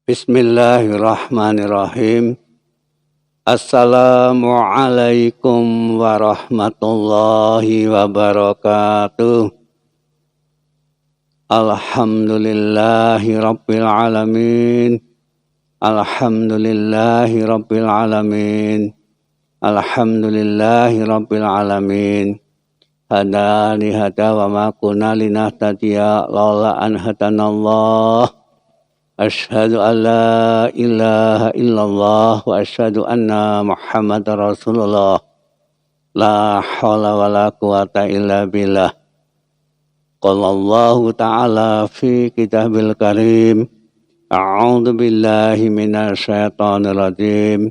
Bismillahirrahmanirrahim. Assalamualaikum warahmatullahi wabarakatuh. Alhamdulillahi rabbil alamin. Alhamdulillahi rabbil alamin. Alhamdulillahi rabbil alamin. Hadani hada wa ma kunna linahtadiya laula an hadanallah. Asyhadu an la ilaha illallah wa asyhadu anna Muhammadar Rasulullah. La haula wa la quwata illa billah. Qala Allahu ta'ala fi kitabil karim. A'udzu billahi minasy syaithanir rajim.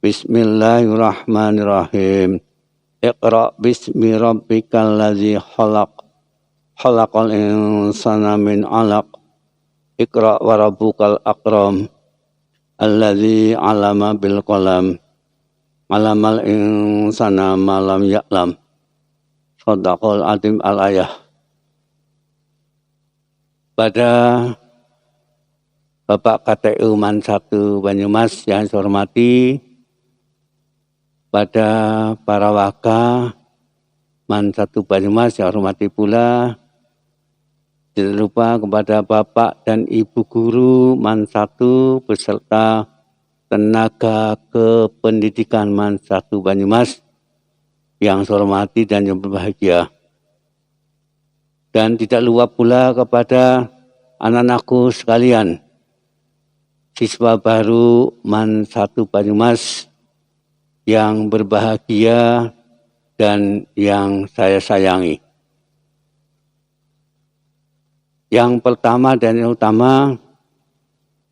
Bismillahirrahmanirrahim. Iqra bismi rabbikal ladzi khalaq. Khalaqal insana min 'alaq. Iqra wa rabbukal akram. Alladzi 'allama bil qalam. 'Allamal insana ma lam ya'lam. Shadaqal azim al-ayah. Pada Bapak KTU Man 1 Banyumas yang saya hormati, pada para waka Man 1 Banyumas yang hormati pula, tidak lupa kepada Bapak dan Ibu Guru Man 1 beserta tenaga kependidikan Man 1 Banyumas yang saya hormati dan yang berbahagia. Dan tidak lupa pula kepada anak-anakku sekalian, siswa baru Man 1 Banyumas yang berbahagia dan yang saya sayangi. Yang pertama dan yang utama,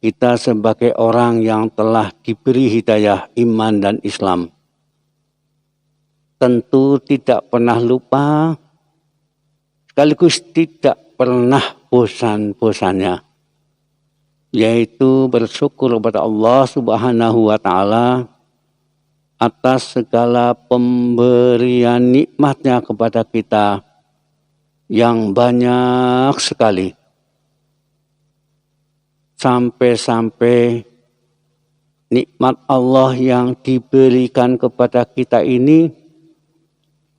kita sebagai orang yang telah diberi hidayah iman dan Islam, tentu tidak pernah lupa, sekaligus tidak pernah bosan-bosannya, yaitu bersyukur kepada Allah Subhanahu wa Ta'ala atas segala pemberian nikmatnya kepada kita yang banyak sekali. Sampai-sampai nikmat Allah yang diberikan kepada kita ini,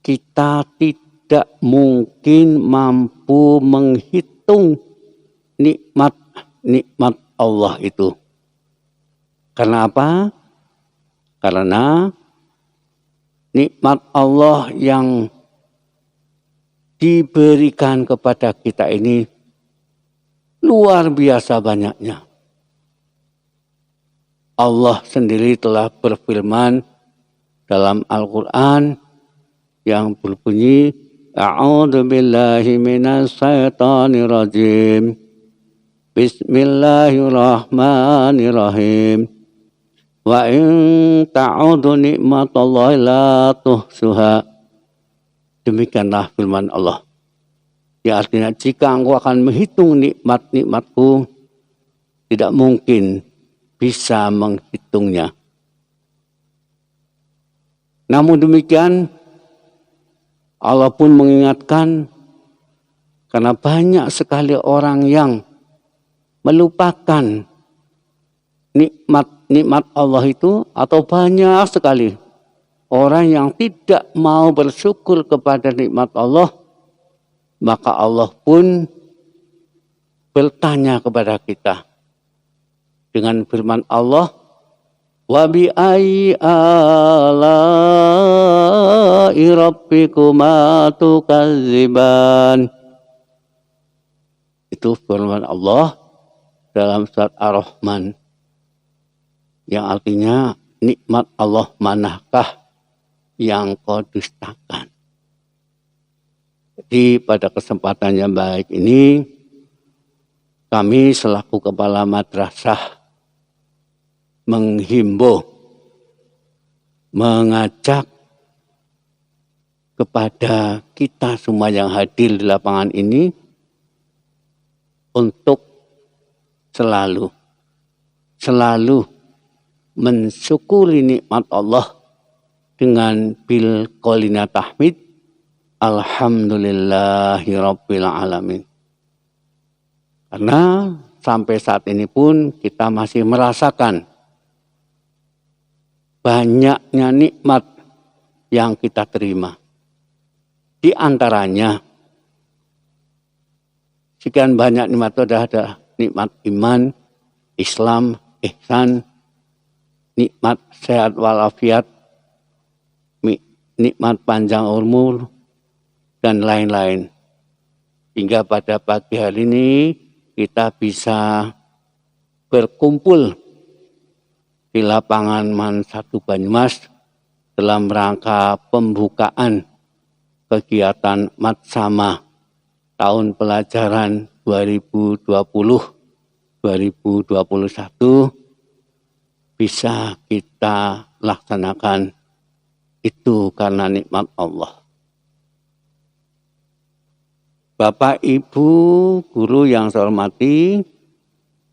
kita tidak mungkin mampu menghitung nikmat Allah itu. Karena apa? Karena nikmat Allah yang diberikan kepada kita ini luar biasa banyaknya. Allah sendiri telah berfirman dalam Al-Quran yang berbunyi, A'udzu billahi minasy syaithanir rajim. Bismillahirrahmanirrahim. Wa in ta'udu ni'matallahi la tuhsuha. Demikianlah firman Allah. Ya, artinya jika engkau akan menghitung nikmat-nikmatku, tidak mungkin bisa menghitungnya. Namun demikian, Allah pun mengingatkan, karena banyak sekali orang yang melupakan nikmat Allah itu, atau banyak sekali orang yang tidak mau bersyukur kepada nikmat Allah, maka Allah pun bertanya kepada kita dengan firman Allah, wa bi ayyi ala'i rabbikuma tukadziban. Itu firman Allah dalam surat Ar-Rahman, yang artinya nikmat Allah manakah yang kau dustakan. Jadi pada kesempatan yang baik ini, kami selaku kepala madrasah menghimbau, mengajak kepada kita semua yang hadir di lapangan ini untuk selalu mensyukuri nikmat Allah dengan bil qaulina tahmid, alhamdulillahi rabbil alamin. Karena sampai saat ini pun kita masih merasakan banyaknya nikmat yang kita terima. Di antaranya, sekian banyak nikmat itu ada nikmat iman, Islam, ihsan, nikmat sehat walafiat, nikmat panjang umur, dan lain-lain. Hingga pada pagi hari ini kita bisa berkumpul di lapangan MAN 1 Banyumas dalam rangka pembukaan kegiatan Matsama tahun pelajaran 2020-2021 bisa kita laksanakan. Itu karena nikmat Allah. Bapak, Ibu, guru yang saya hormati,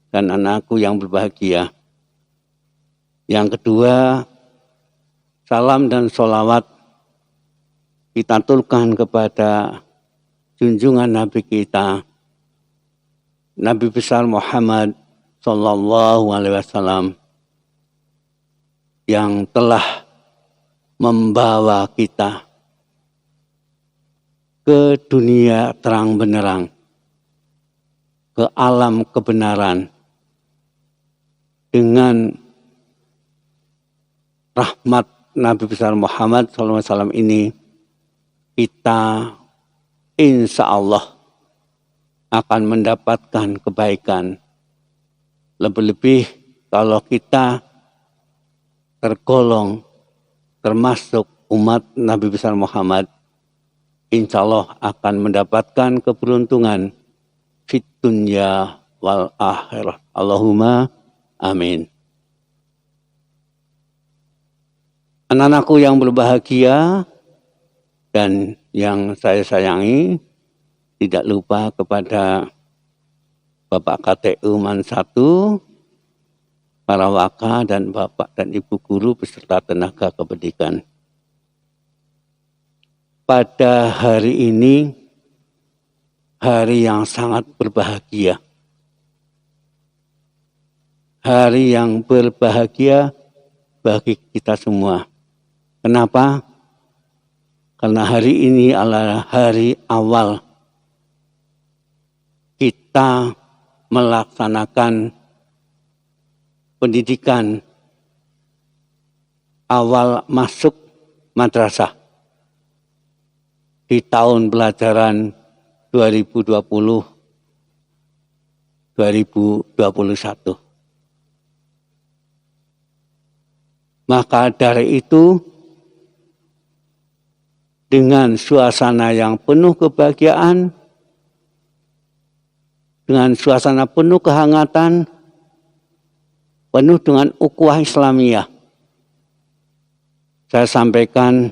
dan anakku yang berbahagia. Yang kedua, salam dan sholawat kita aturkan kepada junjungan Nabi kita, Nabi besar Muhammad Sallallahu Alaihi Wasallam, yang telah membawa kita ke dunia terang benderang, ke alam kebenaran, dengan rahmat Nabi besar Muhammad SAW ini, kita insya Allah akan mendapatkan kebaikan. Lebih-lebih kalau kita tergolong termasuk umat Nabi besar Muhammad, insya Allah akan mendapatkan keberuntungan fit dunya wal akhirah. Allahumma amin. Anak-anakku yang berbahagia dan yang saya sayangi, tidak lupa kepada Bapak KTU MAN 1, para waka dan Bapak dan Ibu guru beserta tenaga kependidikan. Pada hari ini, hari yang sangat berbahagia. Hari yang berbahagia bagi kita semua. Kenapa? Karena hari ini adalah hari awal kita melaksanakan pendidikan awal masuk madrasah di tahun pelajaran 2020-2021. Maka dari itu, dengan suasana yang penuh kebahagiaan, dengan suasana penuh kehangatan, penuh dengan ukhuwah Islamiyah, saya sampaikan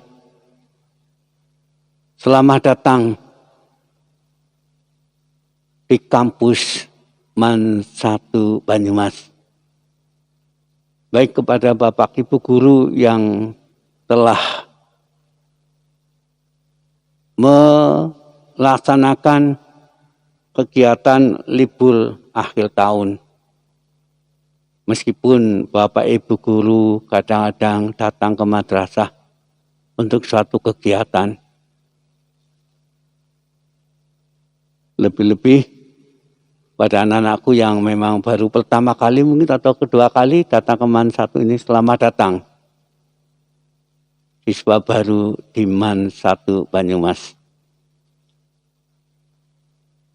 selamat datang di kampus MAN 1 Banyumas. Baik kepada Bapak Ibu guru yang telah melaksanakan kegiatan libur akhir tahun. Meskipun Bapak Ibu guru kadang-kadang datang ke madrasah untuk suatu kegiatan. Lebih-lebih pada anak-anakku yang memang baru pertama kali mungkin atau kedua kali datang ke MAN 1 ini, selamat datang. Siswa baru di MAN 1 Banyumas.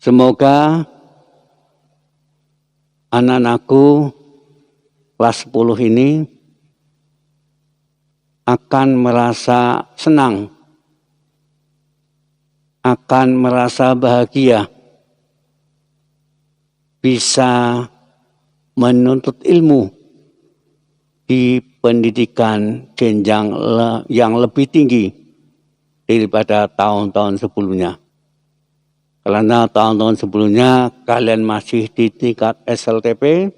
Semoga anak-anakku kelas 10 ini akan merasa senang, akan merasa bahagia, bisa menuntut ilmu di pendidikan jenjang yang lebih tinggi daripada tahun-tahun sebelumnya. Karena tahun-tahun sebelumnya kalian masih di tingkat SLTP,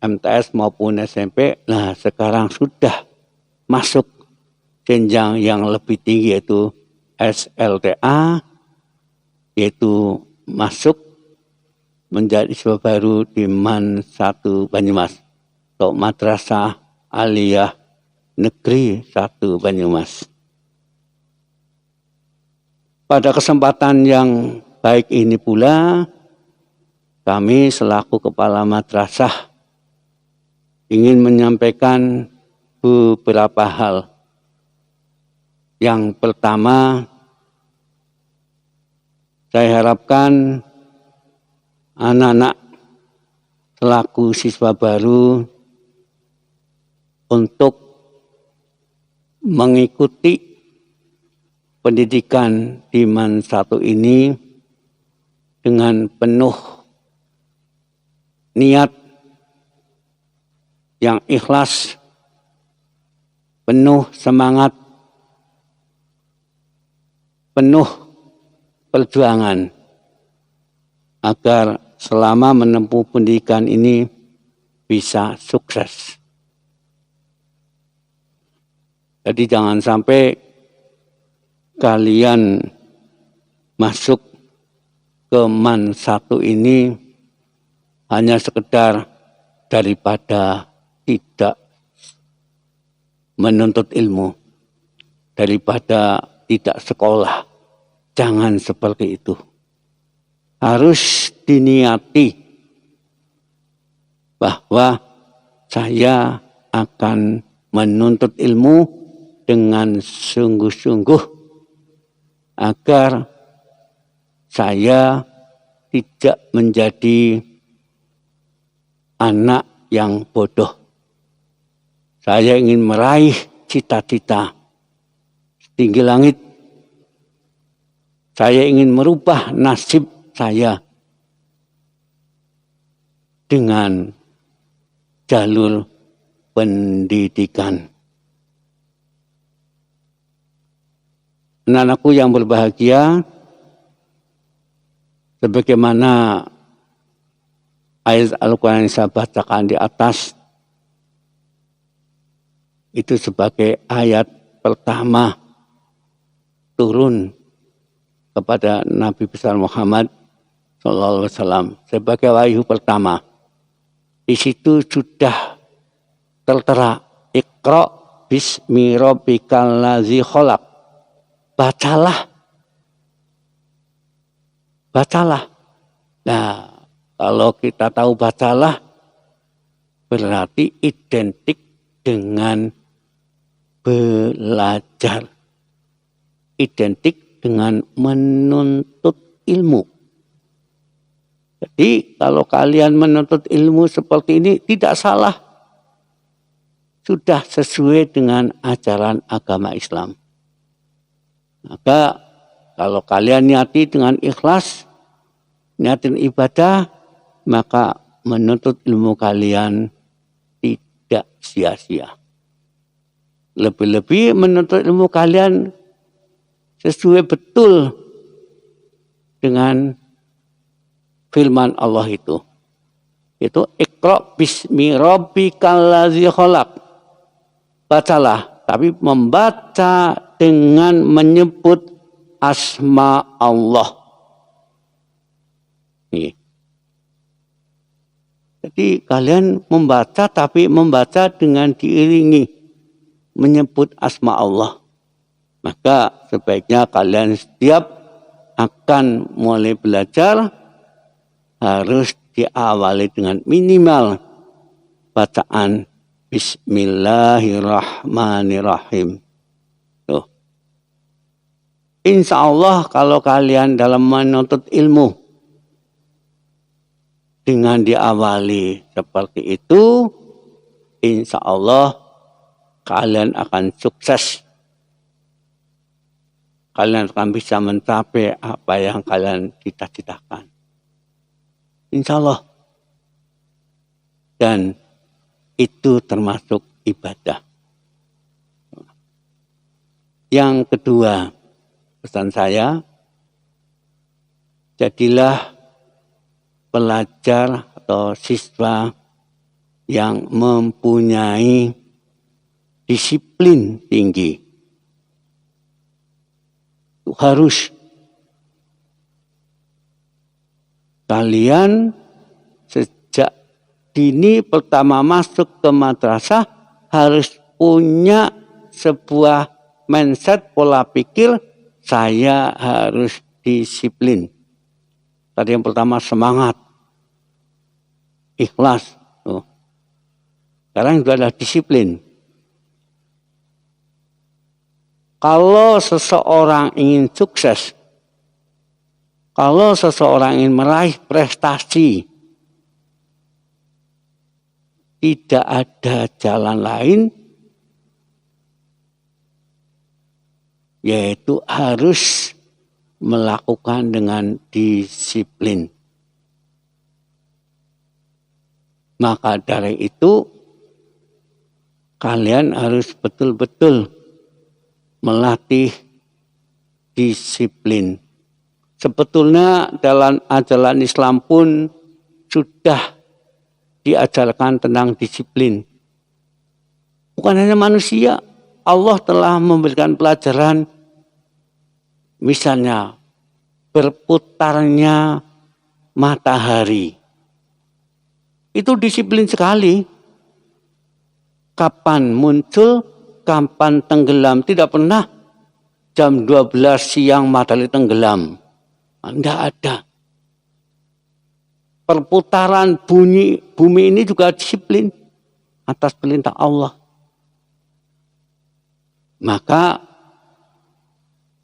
MTS maupun SMP, nah sekarang sudah masuk jenjang yang lebih tinggi yaitu SLTA, yaitu masuk menjadi siswa baru di MAN 1 Banyumas atau Madrasah Aliyah Negeri 1 Banyumas. Pada kesempatan yang baik ini pula, kami selaku kepala madrasah ingin menyampaikan beberapa hal. Yang pertama, saya harapkan anak-anak selaku siswa baru untuk mengikuti pendidikan di MAN 1 ini dengan penuh niat yang ikhlas, penuh semangat, penuh perjuangan agar selama menempuh pendidikan ini bisa sukses. Jadi jangan sampai kalian masuk ke MAN 1 ini hanya sekedar daripada tidak menuntut ilmu, daripada tidak sekolah. Jangan seperti itu. Harus diniati bahwa saya akan menuntut ilmu dengan sungguh-sungguh agar saya tidak menjadi anak yang bodoh. Saya ingin meraih cita-cita setinggi langit. Saya ingin merubah nasib saya dengan jalur pendidikan. Anak-anakku yang berbahagia, sebagaimana ayat Al-Quran yang saya bacakan di atas, itu sebagai ayat pertama turun kepada Nabi besar Muhammad SAW sebagai wahyu pertama. Di situ sudah tertera, Iqra bismi rabbikal ladzi khalaq. Bacalah. Nah, kalau kita tahu bacalah, berarti identik dengan belajar. Identik dengan menuntut ilmu. Jadi kalau kalian menuntut ilmu seperti ini tidak salah. Sudah sesuai dengan ajaran agama Islam. Maka kalau kalian niati dengan ikhlas, niatin ibadah, maka menuntut ilmu kalian tidak sia-sia. Lebih-lebih menuntut ilmu kalian sesuai betul dengan firman Allah itu. Itu Iqra bismi rabbikal ladzi khalaq. Bacalah, tapi membaca dengan menyebut asma Allah. Nih. Jadi kalian membaca, tapi membaca dengan diiringi menyebut asma Allah. Maka sebaiknya kalian setiap akan mulai belajar harus diawali dengan minimal bacaan Bismillahirrahmanirrahim. Tuh. Insya Allah kalau kalian dalam menuntut ilmu dengan diawali seperti itu, insya Allah kalian akan sukses. Kalian akan bisa mencapai apa yang kalian cita-citakan. Insya Allah. Dan itu termasuk ibadah. Yang kedua, pesan saya, jadilah pelajar atau siswa yang mempunyai disiplin tinggi. Itu harus. Kalian sejak dini pertama masuk ke madrasah harus punya sebuah mindset, pola pikir, saya harus disiplin. Tadi yang pertama semangat, ikhlas. Sekarang juga adalah disiplin. Kalau seseorang ingin sukses, kalau seseorang ingin meraih prestasi, tidak ada jalan lain, yaitu harus melakukan dengan disiplin. Maka dari itu, kalian harus betul-betul melatih disiplin. Sebetulnya dalam ajaran Islam pun sudah diajarkan tentang disiplin. Bukan hanya manusia, Allah telah memberikan pelajaran, misalnya berputarnya matahari. Itu disiplin sekali. Kapan muncul, kapan tenggelam. Tidak pernah jam 12 siang matahari tenggelam. Tidak ada. Perputaran bumi ini juga disiplin atas perintah Allah. Maka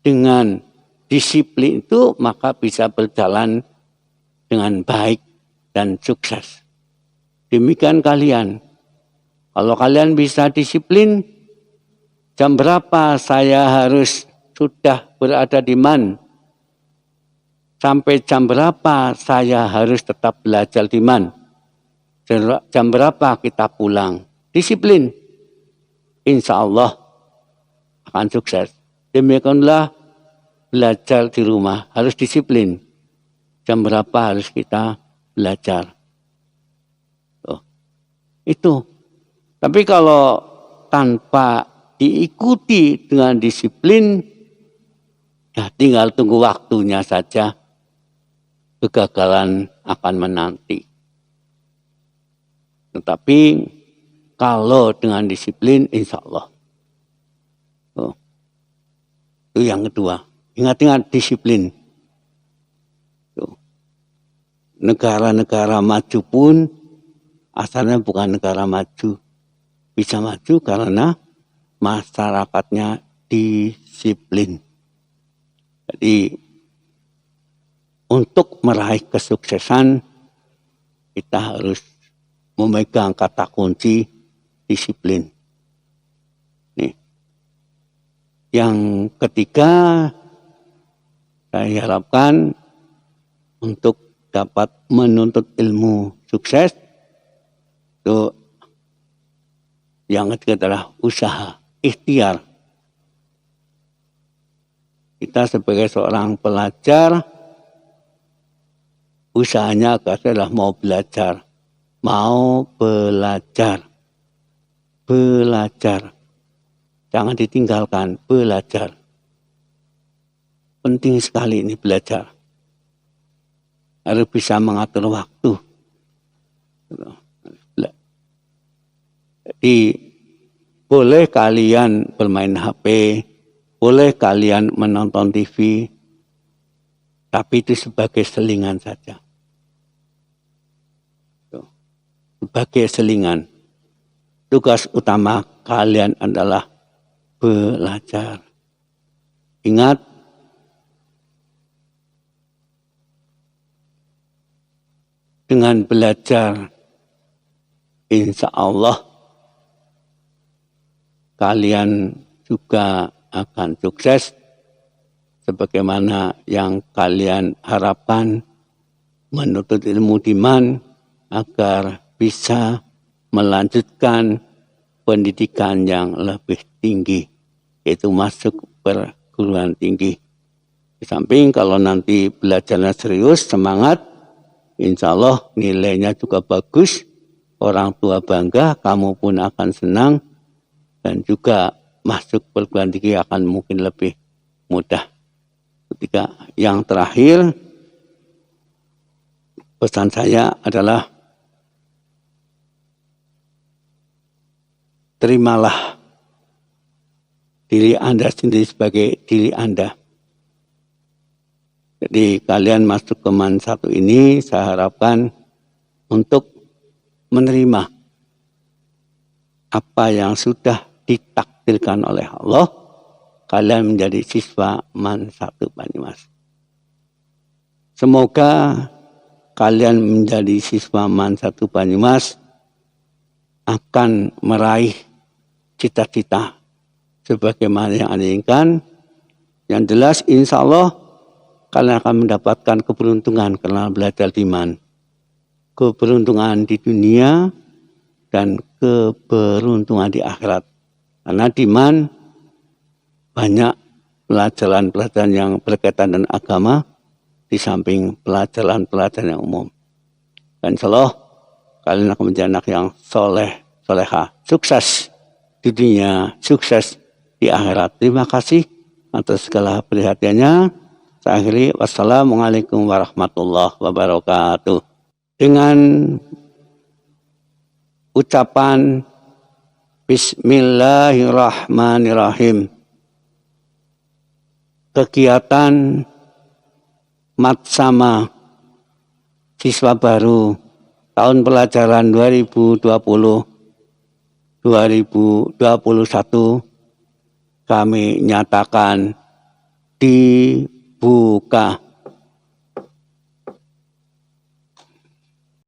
dengan disiplin itu maka bisa berjalan dengan baik dan sukses. Demikian kalian. Kalau kalian bisa disiplin, jam berapa saya harus sudah berada di man? Sampai jam berapa saya harus tetap belajar di man? Jam berapa kita pulang? Disiplin. Insya Allah akan sukses. Demikianlah belajar di rumah. Harus disiplin. Jam berapa harus kita belajar. Itu. Tapi kalau tanpa diikuti dengan disiplin, ya tinggal tunggu waktunya saja, kegagalan akan menanti. Tetapi kalau dengan disiplin, insya Allah. Itu yang kedua. Ingat-ingat disiplin. Negara-negara maju pun asalnya bukan negara maju. Bisa maju karena masyarakatnya disiplin. Jadi untuk meraih kesuksesan kita harus memegang kata kunci disiplin. Nih. Yang ketiga, saya harapkan untuk dapat menuntut ilmu sukses, itu yang ketiga adalah usaha, ikhtiar. Kita sebagai seorang pelajar, usahanya adalah mau belajar. Mau belajar. Belajar. Jangan ditinggalkan, belajar. Penting sekali ini belajar. Harus bisa mengatur waktu. Jadi boleh kalian bermain HP, boleh kalian menonton TV, tapi itu sebagai selingan saja. Sebagai selingan. Tugas utama kalian adalah belajar. Ingat, dengan belajar, insya Allah kalian juga akan sukses sebagaimana yang kalian harapkan, menuntut ilmu di man agar bisa melanjutkan pendidikan yang lebih tinggi, yaitu masuk perguruan tinggi. Di samping kalau nanti belajarnya serius, semangat, insya Allah nilainya juga bagus, orang tua bangga, kamu pun akan senang, dan juga masuk perguruan tinggi akan mungkin lebih mudah. Ketika yang terakhir, pesan saya adalah terimalah diri Anda sendiri sebagai diri Anda. Jadi kalian masuk ke MAN 1 ini saya harapkan untuk menerima apa yang sudah ditakdirkan oleh Allah. Kalian menjadi siswa MAN 1 Banyumas. Semoga kalian menjadi siswa MAN 1 Banyumas akan meraih cita-cita sebagaimana yang Anda inginkan. Yang jelas insya Allah kalian akan mendapatkan keberuntungan karena belajar di MAN. Keberuntungan di dunia dan keberuntungan di akhirat. Karena di MAN banyak pelajaran-pelajaran yang berkaitan dengan agama di samping pelajaran-pelajaran yang umum. Dan insya Allah kalian akan menjadi anak yang soleh, soleha, sukses di dunia, sukses di akhirat. Terima kasih atas segala perhatiannya. Saya akhiri, wassalamualaikum warahmatullahi wabarakatuh. Dengan ucapan Bismillahirrahmanirrahim. Kegiatan Matsama siswa baru tahun pelajaran 2020-2021 kami nyatakan dibuka.